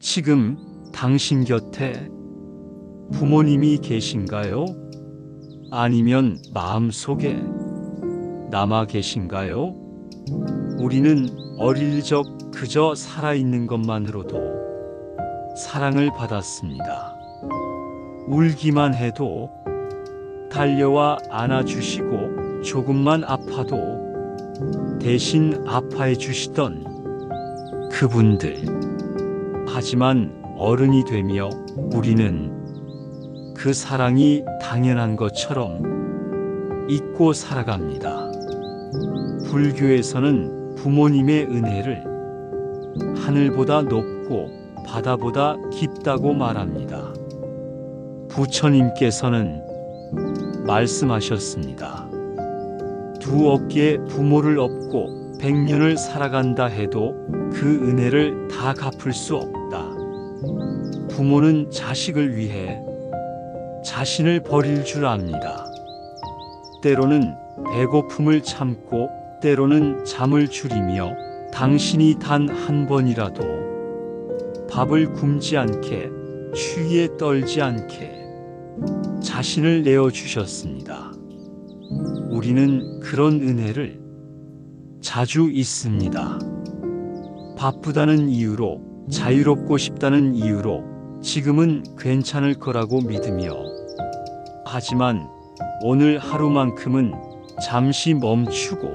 지금 당신 곁에 부모님이 계신가요? 아니면 마음속에 남아 계신가요? 우리는 어릴 적 그저 살아있는 것만으로도 사랑을 받았습니다. 울기만 해도 달려와 안아주시고 조금만 아파도 대신 아파해 주시던 그분들. 하지만 어른이 되며 우리는 그 사랑이 당연한 것처럼 잊고 살아갑니다. 불교에서는 부모님의 은혜를 하늘보다 높고 바다보다 깊다고 말합니다. 부처님께서는 말씀하셨습니다. 두 어깨에 부모를 업고 100년을 살아간다 해도 그 은혜를 다 갚을 수 없다. 부모는 자식을 위해 자신을 버릴 줄 압니다. 때로는 배고픔을 참고 때로는 잠을 줄이며 당신이 단 한 번이라도 밥을 굶지 않게 추위에 떨지 않게 자신을 내어주셨습니다. 우리는 그런 은혜를 자주 잊습니다. 바쁘다는 이유로, 자유롭고 싶다는 이유로 지금은 괜찮을 거라고 믿으며, 하지만 오늘 하루만큼은 잠시 멈추고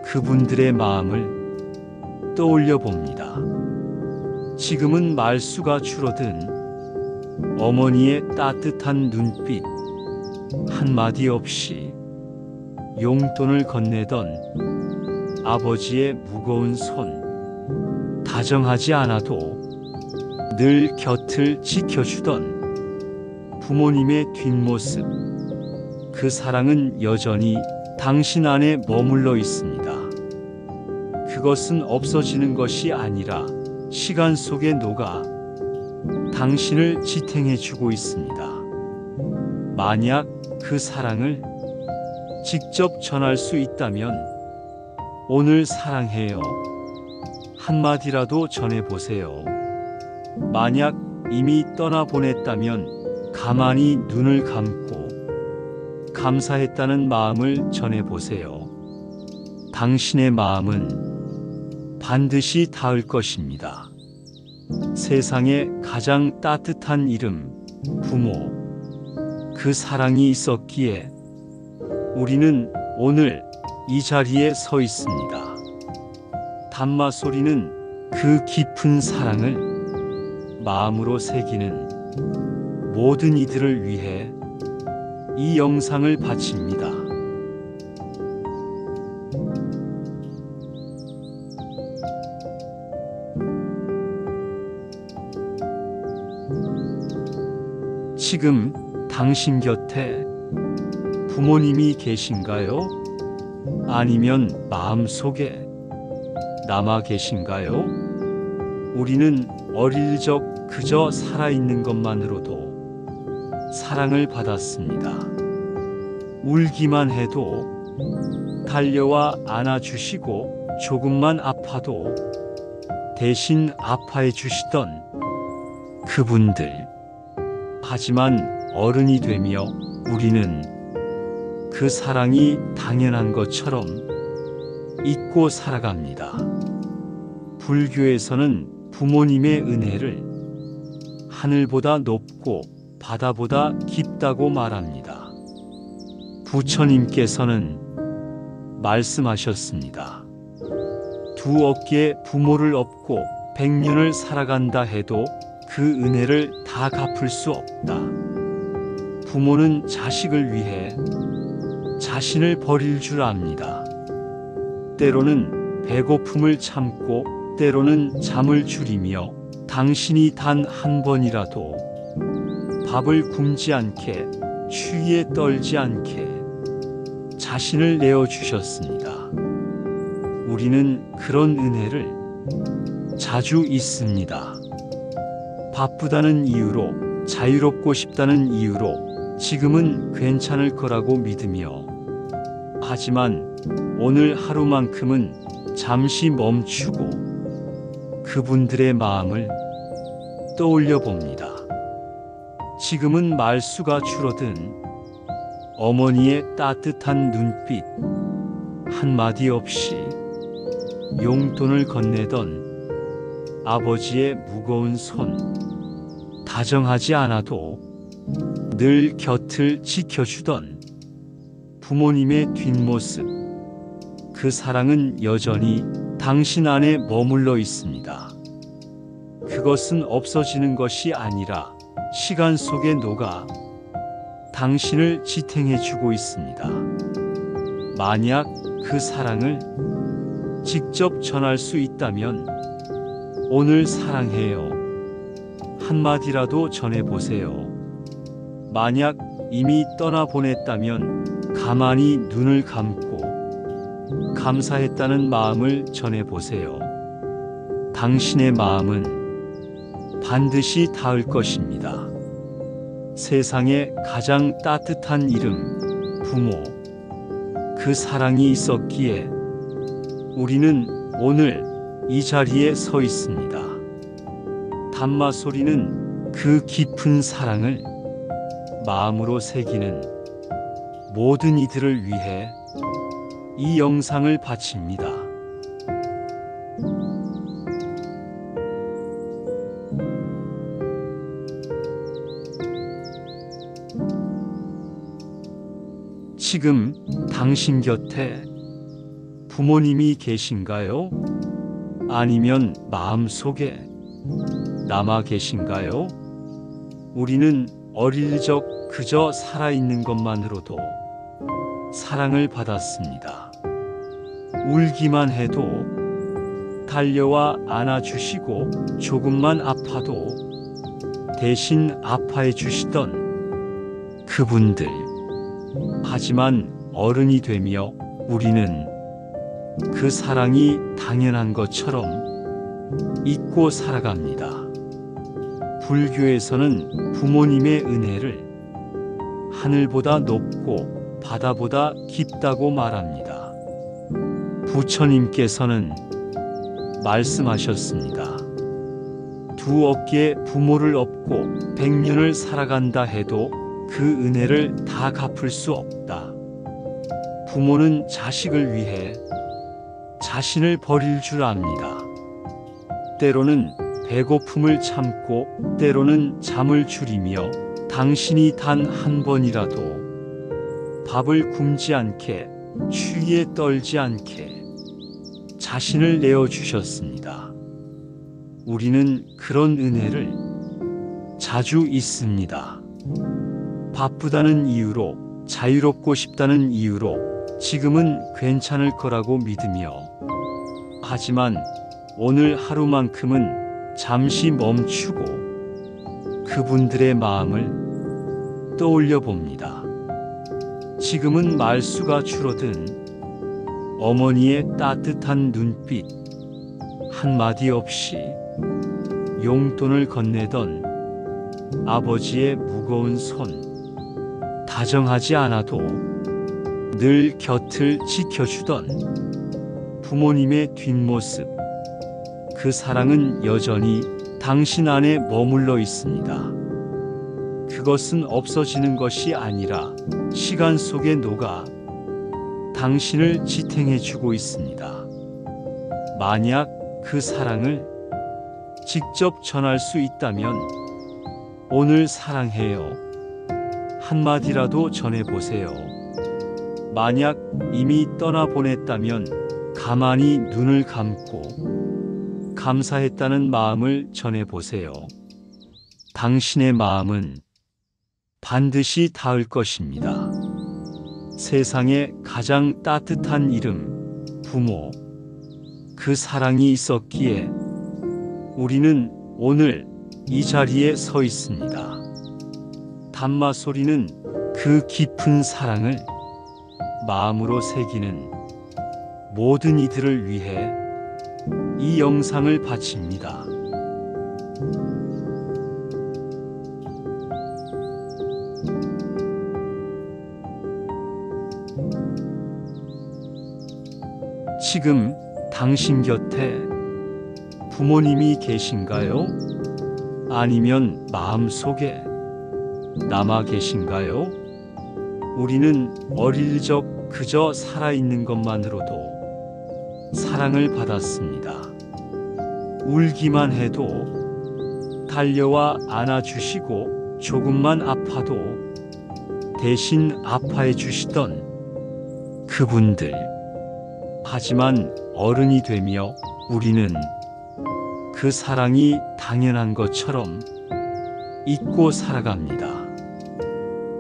그분들의 마음을 떠올려 봅니다. 지금은 말수가 줄어든 어머니의 따뜻한 눈빛 한마디 없이, 용돈을 건네던 아버지의 무거운 손, 다정하지 않아도 늘 곁을 지켜주던 부모님의 뒷모습, 그 사랑은 여전히 당신 안에 머물러 있습니다. 그것은 없어지는 것이 아니라 시간 속에 녹아 당신을 지탱해주고 있습니다. 만약 그 사랑을 직접 전할 수 있다면 오늘 사랑해요 한마디라도 전해보세요. 만약 이미 떠나보냈다면 가만히 눈을 감고 감사했다는 마음을 전해보세요. 당신의 마음은 반드시 닿을 것입니다. 세상에 가장 따뜻한 이름, 부모. 그 사랑이 있었기에 우리는 오늘 이 자리에 서 있습니다. 담마 소리는 그 깊은 사랑을 마음으로 새기는 모든 이들을 위해 이 영상을 바칩니다. 지금 당신 곁에 부모님이 계신가요? 아니면 마음속에 남아 계신가요? 우리는 어릴 적 그저 살아있는 것만으로도 사랑을 받았습니다. 울기만 해도 달려와 안아주시고 조금만 아파도 대신 아파해 주시던 그분들. 하지만 어른이 되며 우리는 그 사랑이 당연한 것처럼 잊고 살아갑니다. 불교에서는 부모님의 은혜를 하늘보다 높고 바다보다 깊다고 말합니다. 부처님께서는 말씀하셨습니다. 두 어깨에 부모를 업고 100년을 살아간다 해도 그 은혜를 다 갚을 수 없다. 부모는 자식을 위해 자신을 버릴 줄 압니다. 때로는 배고픔을 참고 때로는 잠을 줄이며 당신이 단 한 번이라도 밥을 굶지 않게 추위에 떨지 않게 자신을 내어주셨습니다. 우리는 그런 은혜를 자주 잊습니다. 바쁘다는 이유로, 자유롭고 싶다는 이유로 지금은 괜찮을 거라고 믿으며, 하지만 오늘 하루만큼은 잠시 멈추고 그분들의 마음을 떠올려 봅니다. 지금은 말수가 줄어든 어머니의 따뜻한 눈빛, 한마디 없이 용돈을 건네던 아버지의 무거운 손, 다정하지 않아도 늘 곁을 지켜주던 부모님의 뒷모습, 그 사랑은 여전히 당신 안에 머물러 있습니다. 그것은 없어지는 것이 아니라 시간 속에 녹아 당신을 지탱해 주고 있습니다. 만약 그 사랑을 직접 전할 수 있다면 오늘 사랑해요 한마디라도 전해보세요. 만약 이미 떠나보냈다면 가만히 눈을 감고 감사했다는 마음을 전해보세요. 당신의 마음은 반드시 닿을 것입니다. 세상에 가장 따뜻한 이름, 부모. 그 사랑이 있었기에 우리는 오늘 이 자리에 서 있습니다. 담마 소리는 그 깊은 사랑을 마음으로 새기는 모든 이들을 위해 이 영상을 바칩니다. 지금 당신 곁에 부모님이 계신가요? 아니면 마음속에 남아 계신가요? 우리는 어릴 적 그저 살아있는 것만으로도 사랑을 받았습니다. 울기만 해도 달려와 안아주시고 조금만 아파도 대신 아파해 주시던 그분들. 하지만 어른이 되며 우리는 그 사랑이 당연한 것처럼 잊고 살아갑니다. 불교에서는 부모님의 은혜를 하늘보다 높고 바다보다 깊다고 말합니다. 부처님께서는 말씀하셨습니다. 두 어깨에 부모를 업고 100년을 살아간다 해도 그 은혜를 다 갚을 수 없다. 부모는 자식을 위해 자신을 버릴 줄 압니다. 때로는 배고픔을 참고 때로는 잠을 줄이며 당신이 단 한 번이라도 밥을 굶지 않게 추위에 떨지 않게 자신을 내어주셨습니다. 우리는 그런 은혜를 자주 잊습니다. 바쁘다는 이유로, 자유롭고 싶다는 이유로 지금은 괜찮을 거라고 믿으며, 하지만 오늘 하루만큼은 잠시 멈추고 그분들의 마음을 떠올려 봅니다. 지금은 말수가 줄어든 어머니의 따뜻한 눈빛, 한마디 없이 용돈을 건네던 아버지의 무거운 손, 다정하지 않아도 늘 곁을 지켜주던 부모님의 뒷모습, 그 사랑은 여전히 당신 안에 머물러 있습니다. 그것은 없어지는 것이 아니라 시간 속에 녹아 당신을 지탱해 주고 있습니다. 만약 그 사랑을 직접 전할 수 있다면 오늘 사랑해요 한마디라도 전해보세요. 만약 이미 떠나보냈다면 가만히 눈을 감고 감사했다는 마음을 전해보세요. 당신의 마음은 반드시 닿을 것입니다. 세상에 가장 따뜻한 이름, 부모. 그 사랑이 있었기에 우리는 오늘 이 자리에 서 있습니다. 담마 소리는 그 깊은 사랑을 마음으로 새기는 모든 이들을 위해 이 영상을 바칩니다. 지금 당신 곁에 부모님이 계신가요? 아니면 마음속에 남아 계신가요? 우리는 어릴 적 그저 살아있는 것만으로도 사랑을 받았습니다. 울기만 해도 달려와 안아주시고 조금만 아파도 대신 아파해 주시던 그분들. 하지만 어른이 되며 우리는 그 사랑이 당연한 것처럼 잊고 살아갑니다.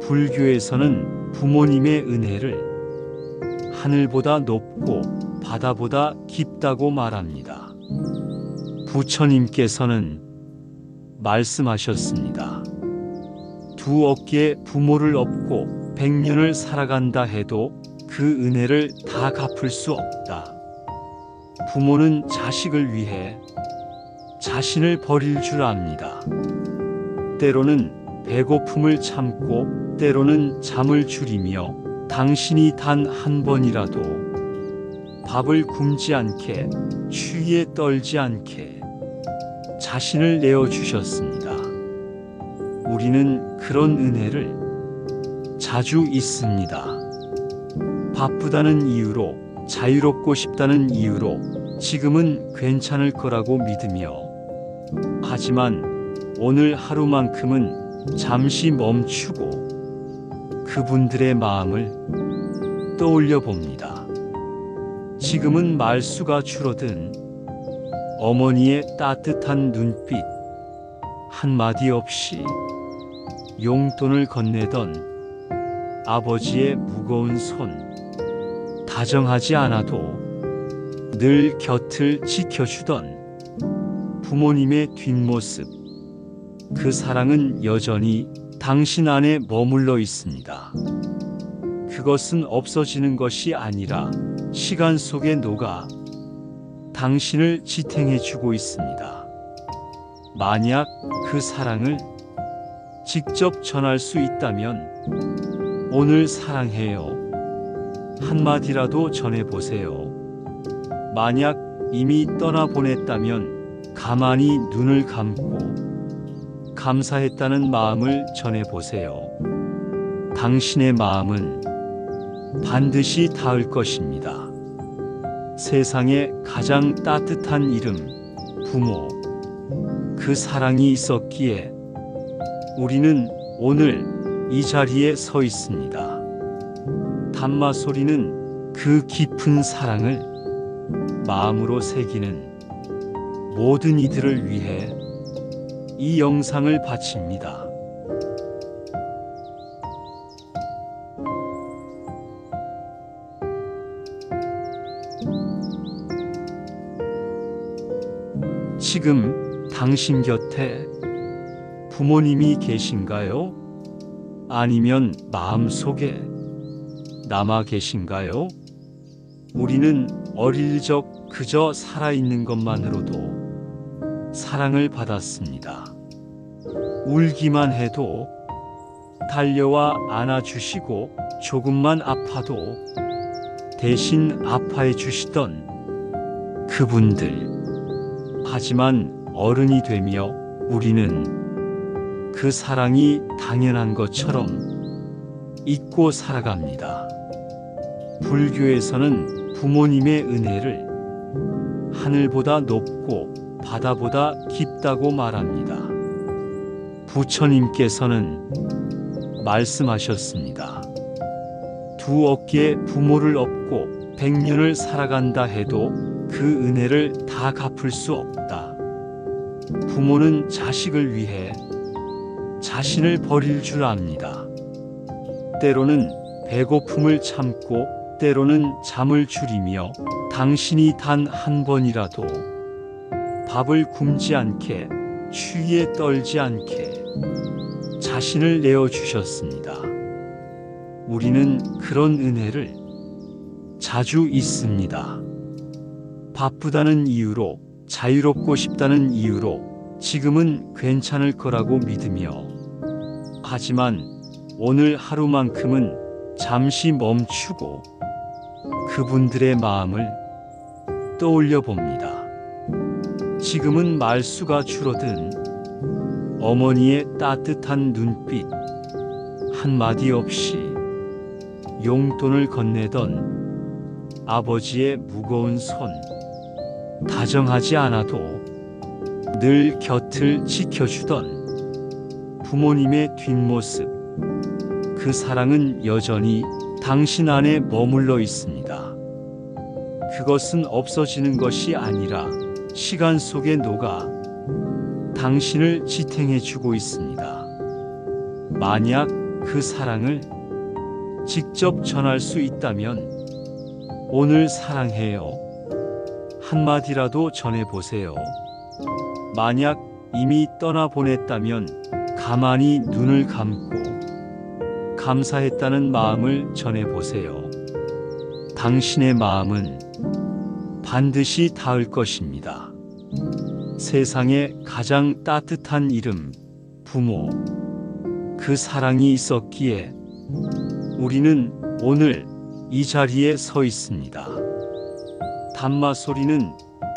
불교에서는 부모님의 은혜를 하늘보다 높고 바다보다 깊다고 말합니다. 부처님께서는 말씀하셨습니다. 두 어깨에 부모를 업고 100년을 살아간다 해도 그 은혜를 다 갚을 수 없다. 부모는 자식을 위해 자신을 버릴 줄 압니다. 때로는 배고픔을 참고 때로는 잠을 줄이며 당신이 단 한 번이라도 밥을 굶지 않게 추위에 떨지 않게 자신을 내어주셨습니다. 우리는 그런 은혜를 자주 잊습니다. 바쁘다는 이유로, 자유롭고 싶다는 이유로 지금은 괜찮을 거라고 믿으며, 하지만 오늘 하루만큼은 잠시 멈추고 그분들의 마음을 떠올려 봅니다. 지금은 말수가 줄어든 어머니의 따뜻한 눈빛, 한마디 없이 용돈을 건네던 아버지의 무거운 손, 다정하지 않아도 늘 곁을 지켜주던 부모님의 뒷모습, 그 사랑은 여전히 당신 안에 머물러 있습니다. 그것은 없어지는 것이 아니라 시간 속에 녹아 당신을 지탱해주고 있습니다. 만약 그 사랑을 직접 전할 수 있다면 오늘 사랑해요 한마디라도 전해보세요. 만약 이미 떠나보냈다면 가만히 눈을 감고 감사했다는 마음을 전해보세요. 당신의 마음은 반드시 닿을 것입니다. 세상에 가장 따뜻한 이름, 부모. 그 사랑이 있었기에 우리는 오늘 이 자리에 서 있습니다. 담마 소리는 그 깊은 사랑을 마음으로 새기는 모든 이들을 위해 이 영상을 바칩니다. 지금 당신 곁에 부모님이 계신가요? 아니면 마음속에 남아 계신가요? 우리는 어릴 적 그저 살아있는 것만으로도 사랑을 받았습니다. 울기만 해도 달려와 안아주시고 조금만 아파도 대신 아파해 주시던 그분들. 하지만 어른이 되며 우리는 그 사랑이 당연한 것처럼 잊고 살아갑니다. 불교에서는 부모님의 은혜를 하늘보다 높고 바다보다 깊다고 말합니다. 부처님께서는 말씀하셨습니다. 두 어깨에 부모를 업고 100년을 살아간다 해도 그 은혜를 다 갚을 수 없다. 부모는 자식을 위해 자신을 버릴 줄 압니다. 때로는 배고픔을 참고 때로는 잠을 줄이며 당신이 단 한 번이라도 밥을 굶지 않게 추위에 떨지 않게 자신을 내어주셨습니다. 우리는 그런 은혜를 자주 잊습니다. 바쁘다는 이유로, 자유롭고 싶다는 이유로 지금은 괜찮을 거라고 믿으며, 하지만 오늘 하루만큼은 잠시 멈추고 그분들의 마음을 떠올려 봅니다. 지금은 말수가 줄어든 어머니의 따뜻한 눈빛, 한마디 없이 용돈을 건네던 아버지의 무거운 손, 다정하지 않아도 늘 곁을 지켜주던 부모님의 뒷모습, 그 사랑은 여전히 당신 안에 머물러 있습니다. 그것은 없어지는 것이 아니라 시간 속에 녹아 당신을 지탱해 주고 있습니다. 만약 그 사랑을 직접 전할 수 있다면 오늘 사랑해요 한마디라도 전해보세요. 만약 이미 떠나보냈다면 가만히 눈을 감고 감사했다는 마음을 전해보세요. 당신의 마음은 반드시 닿을 것입니다. 세상에 가장 따뜻한 이름, 부모. 그 사랑이 있었기에 우리는 오늘 이 자리에 서 있습니다. 담마 소리는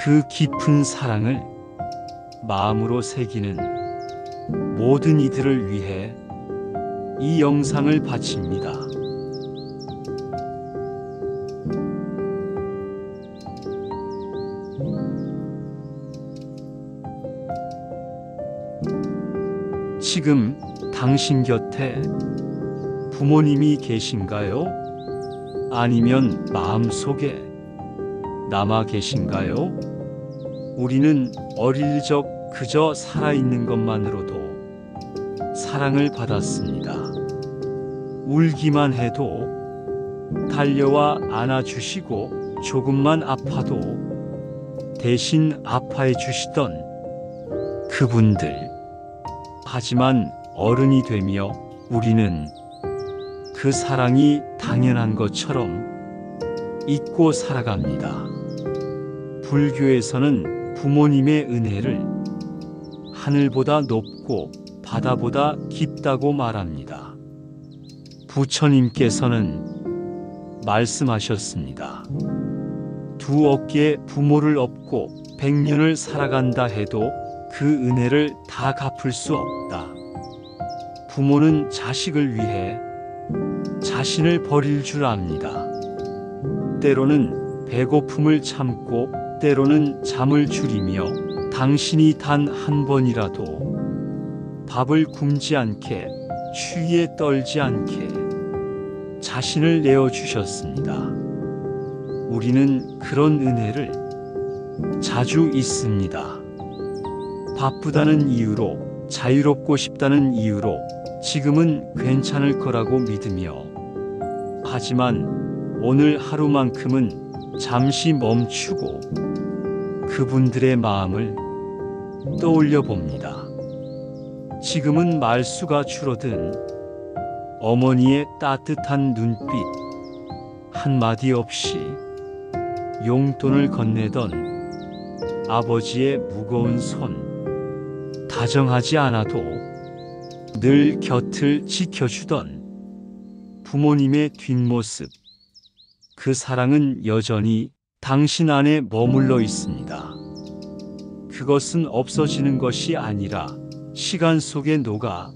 그 깊은 사랑을 마음으로 새기는 모든 이들을 위해 이 영상을 바칩니다. 지금 당신 곁에 부모님이 계신가요? 아니면 마음속에 남아 계신가요? 우리는 어릴 적 그저 살아있는 것만으로도 사랑을 받았습니다. 울기만 해도 달려와 안아주시고 조금만 아파도 대신 아파해 주시던 그분들. 하지만 어른이 되며 우리는 그 사랑이 당연한 것처럼 잊고 살아갑니다. 불교에서는 부모님의 은혜를 하늘보다 높고 바다보다 깊다고 말합니다. 부처님께서는 말씀하셨습니다. 두 어깨에 부모를 업고 100년을 살아간다 해도 그 은혜를 다 갚을 수 없다. 부모는 자식을 위해 자신을 버릴 줄 압니다. 때로는 배고픔을 참고 때로는 잠을 줄이며 당신이 단 한 번이라도 밥을 굶지 않게 추위에 떨지 않게 자신을 내어주셨습니다. 우리는 그런 은혜를 자주 잊습니다. 바쁘다는 이유로, 자유롭고 싶다는 이유로 지금은 괜찮을 거라고 믿으며, 하지만 오늘 하루만큼은 잠시 멈추고 그분들의 마음을 떠올려 봅니다. 지금은 말수가 줄어든 어머니의 따뜻한 눈빛, 한마디 없이 용돈을 건네던 아버지의 무거운 손, 다정하지 않아도 늘 곁을 지켜주던 부모님의 뒷모습, 그 사랑은 여전히 당신 안에 머물러 있습니다. 그것은 없어지는 것이 아니라 시간 속에 녹아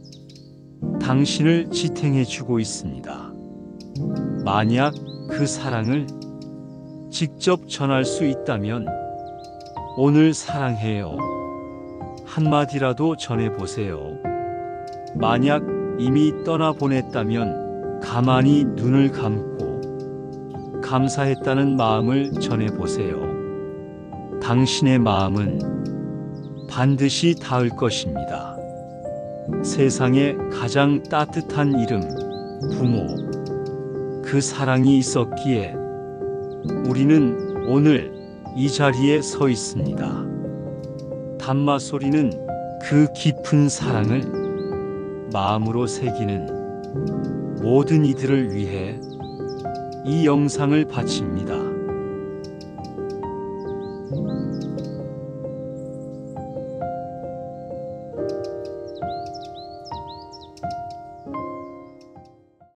당신을 지탱해 주고 있습니다. 만약 그 사랑을 직접 전할 수 있다면 오늘 사랑해요 한마디라도 전해보세요. 만약 이미 떠나보냈다면 가만히 눈을 감고 감사했다는 마음을 전해보세요. 당신의 마음은 반드시 닿을 것입니다. 세상에 가장 따뜻한 이름, 부모. 그 사랑이 있었기에 우리는 오늘 이 자리에 서 있습니다. 담마 소리는 그 깊은 사랑을 마음으로 새기는 모든 이들을 위해 이 영상을 바칩니다.